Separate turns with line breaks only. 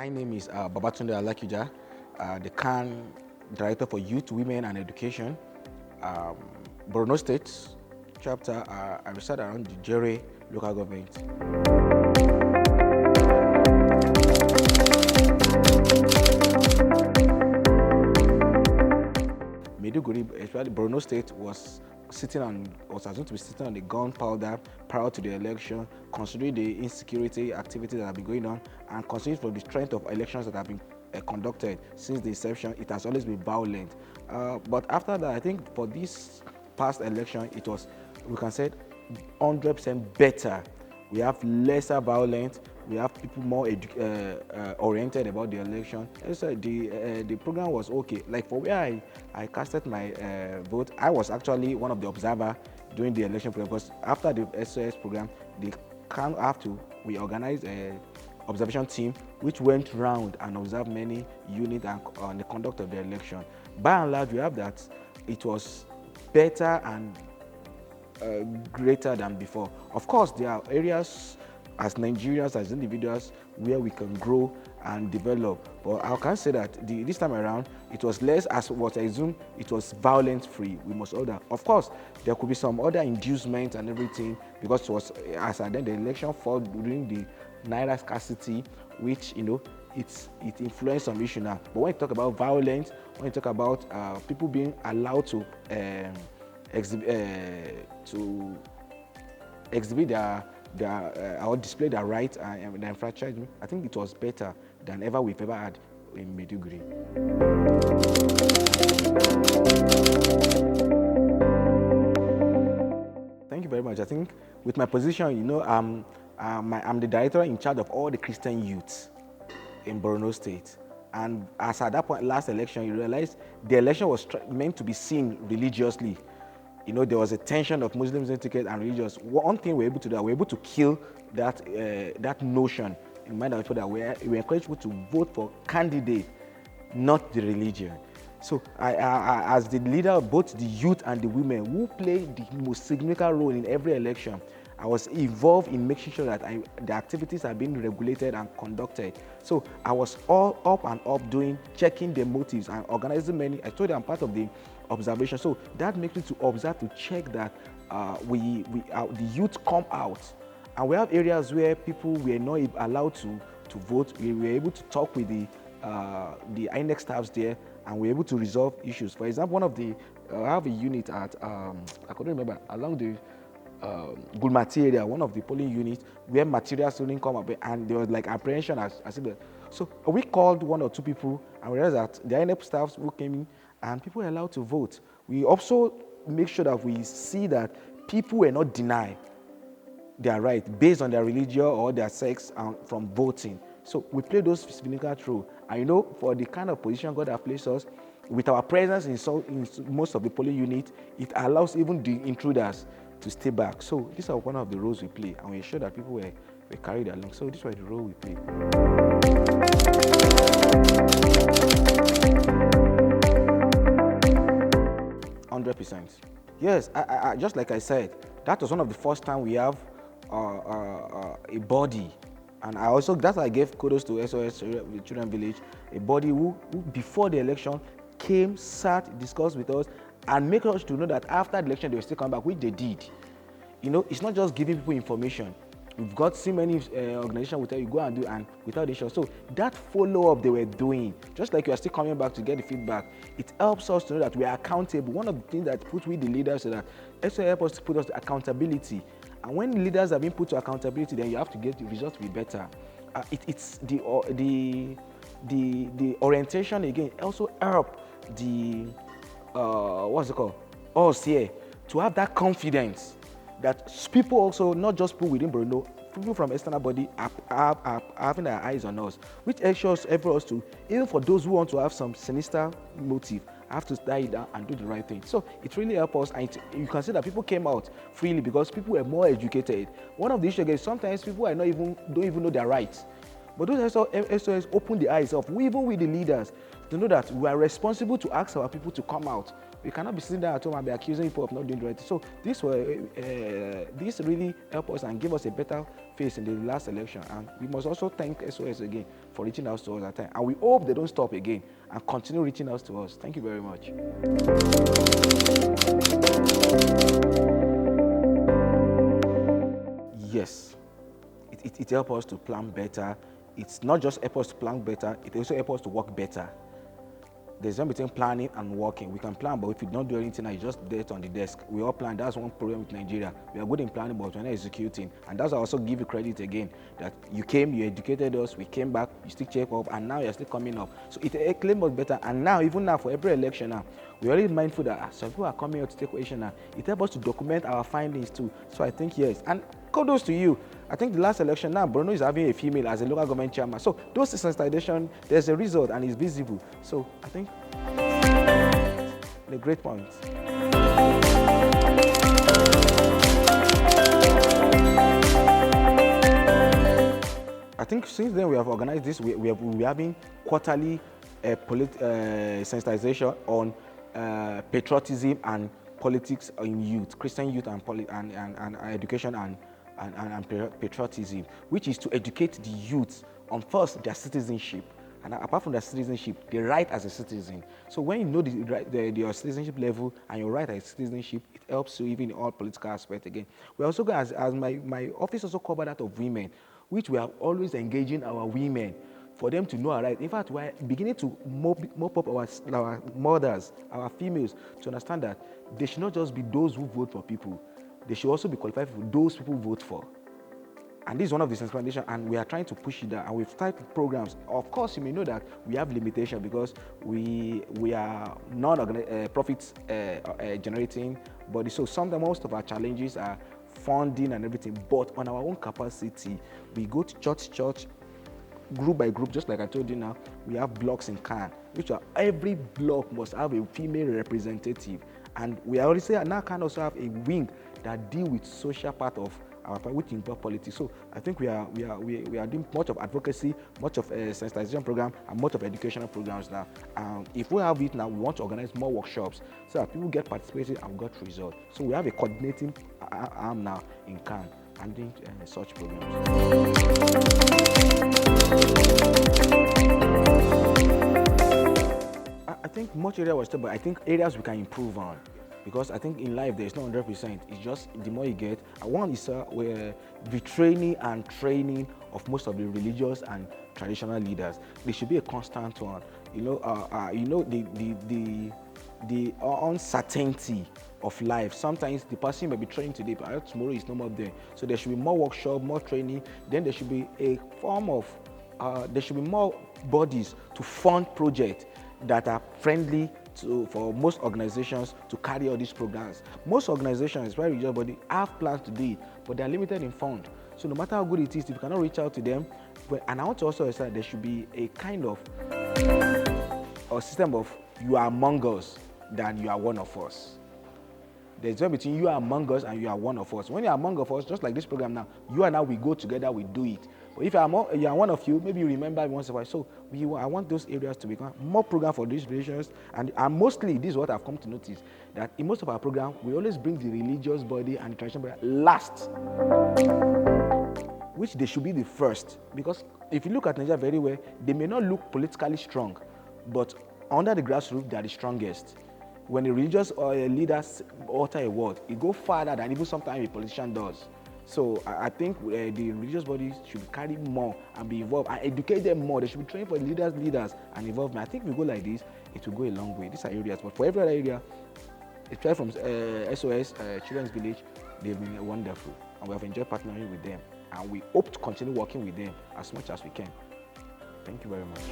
My name is Babatunde Alakija, the CAN Director for Youth, Women and Education. Borno State chapter, I reside around the Jere local government. Maiduguri, especially Borno State, was assumed to be sitting on the gunpowder prior to the election, considering the insecurity activities that have been going on, and considering from the strength of elections that have been conducted since the inception, it has always been violent. But after that, I think for this past election, it was, we can say, 100% better. We have lesser violence. We have people more oriented about the election. And so the program was okay. Like for where I casted my vote, I was actually one of the observers during the election program, because after the SOS program, we organized a observation team which went round and observed many units on the conduct of the election. By and large, we have that it was better and greater than before. Of course, there are areas as Nigerians, as individuals, where we can grow and develop. But I can say that this time around, it was less, as what I assume, it was violence-free. We must order. Of course, there could be some other inducements and everything, because it was, as I then the election fell during the Naira scarcity, which, it influenced some issue now. But when you talk about violence, when you talk about people being allowed to exhibit or display their rights and their enfranchisement, I think it was better than we've ever had in Maiduguri. Thank you very much. I think with my position, I'm the director in charge of all the Christian youths in Borno State. And as at that point, last election, you realize the election was meant to be seen religiously. There was a tension of Muslims etiquette and religious. One thing we're able to do, we're able to kill that notion in the mind of people, that we encourage people to vote for candidate, not the religion. So I, as the leader of both the youth and the women who play the most significant role in every election, I was involved in making sure that the activities are being regulated and conducted. So I was all up and up checking the motives and organizing many. I told you I'm part of the observation. So that makes me to observe, to check that the youth come out. And we have areas where people were not allowed to vote. We were able to talk with the INEC staffs there, and we were able to resolve issues. For example, I have a unit at, I couldn't remember, along the Gulmati area, one of the polling units, where materials didn't come up, and there was like apprehension as if. So we called one or two people, and we realized that the INEP staffs who came in, and people were allowed to vote. We also make sure that we see that people were not denied their right based on their religion or their sex from voting. So we play those significant role. And for the kind of position God has placed us, with our presence in most of the polling units, it allows even the intruders to stay back. So these are one of the roles we play, and we ensure that people were carried along. So this was the role we play. 100%. Yes, I just like I said, that was one of the first time we have a body, and that's why I gave kudos to SOS, the Children Village, a body who before the election came, sat, discussed with us, and make us to know that after the election they will still come back, which they did. It's not just giving people information. We've got so many organizations will tell you go and do, and without issue. So that follow-up they were doing, just like you are still coming back to get the feedback, it helps us to know that we are accountable. One of the things that put with the leaders so that also help us to put us to accountability. And when leaders have been put to accountability, then you have to get the results to be better. It's the orientation again also help the what's it called? Us here to have that confidence that people also, not just people within Borno, people from external body are having their eyes on us, which ensures us to, even for those who want to have some sinister motive, have to die down and do the right thing. So it really helps us, and you can see that people came out freely because people were more educated. One of the issues is sometimes people don't even know their rights. But those SOS open the eyes of even with the leaders to know that we are responsible to ask our people to come out. We cannot be sitting there at home and be accusing people of not doing the right thing. So this really helped us and gave us a better face in the last election. And we must also thank SOS again for reaching out to us at that time. And we hope they don't stop again and continue reaching out to us. Thank you very much. Yes, it helps us to plan better. It's not just help us to plan better, it also helps us to work better. There's a difference between planning and working. We can plan, but if you don't do anything, it's just there on the desk. We all plan. That's one problem with Nigeria. We are good in planning, but we're not executing. And that's why I also give you credit again, that you came, you educated us, we came back, you still check up, and now you're still coming up. So it claims us better. And now, even now, for every election now, we're already mindful that some people are coming out to take question now. It helps us to document our findings too. So I think, yes. And kudos to you. I think the last election now, Borno is having a female as a local government chairman. So those sensitization, there's a result and it's visible. So I think a great point. I think since then we have organized this. We're having quarterly sensitization on patriotism and politics in youth, Christian youth and education and patriotism, which is to educate the youth on first their citizenship, and apart from their citizenship, the right as a citizen. So when you know your citizenship level and your right as citizenship, it helps you even in all political aspects again. We also go, as my office also covered that of women, which we are always engaging our women for them to know our right. In fact, we're beginning to mop up our mothers, our females, to understand that they should not just be those who vote for people. They should also be qualified for those people vote for. And this is one of the foundations, and we are trying to push it down. And we've started programs. Of course, you may know that we have limitations because we are non-profit generating body. So sometimes most of our challenges are funding and everything. But on our own capacity, we go to church, group by group, just like I told you now. We have blocks in CAN, which are every block must have a female representative. And we already say now CAN also have a wing that deal with social part of our part, which involve politics. So I think we are doing much of advocacy, much of sensitization program, and much of educational programs now. If we have it now, we want to organize more workshops so that people get participated and got results. So we have a coordinating arm now in CAN and doing such programs. I think much area was still, but I think areas we can improve on. Because I think in life there is no 100%. It's just the more you get. One is the training and training of most of the religious and traditional leaders. There should be a constant one. The uncertainty of life. Sometimes the person may be trained today, but tomorrow is no more there. So there should be more workshop, more training. Then there should be a form of there should be more bodies to fund projects that are friendly for most organizations to carry out these programs. Most organizations, very religious body, have plans to do it, but they are limited in fund. So no matter how good it is, if you cannot reach out to them, and I want to also say there should be a kind of a system of you are among us than you are one of us. There's a difference between you are among us and you are one of us. When you are among us, just like this program now, you and I, we go together, we do it. But if you are one of you, maybe you remember once in a while. So I want those areas to become more program for these religions. And mostly, this is what I've come to notice, that in most of our program, we always bring the religious body and the traditional body last, which they should be the first. Because if you look at Nigeria very well, they may not look politically strong, but under the grassroots, they are the strongest. When the religious leaders utter a word, it goes farther than even sometimes a politician does. So I think the religious bodies should carry more and be involved and educate them more. They should be trained for leaders and involvement. I think if we go like this, it will go a long way. These are areas, but for every other area, especially from SOS, Children's Village, they've been wonderful. And we have enjoyed partnering with them. And we hope to continue working with them as much as we can. Thank you very much.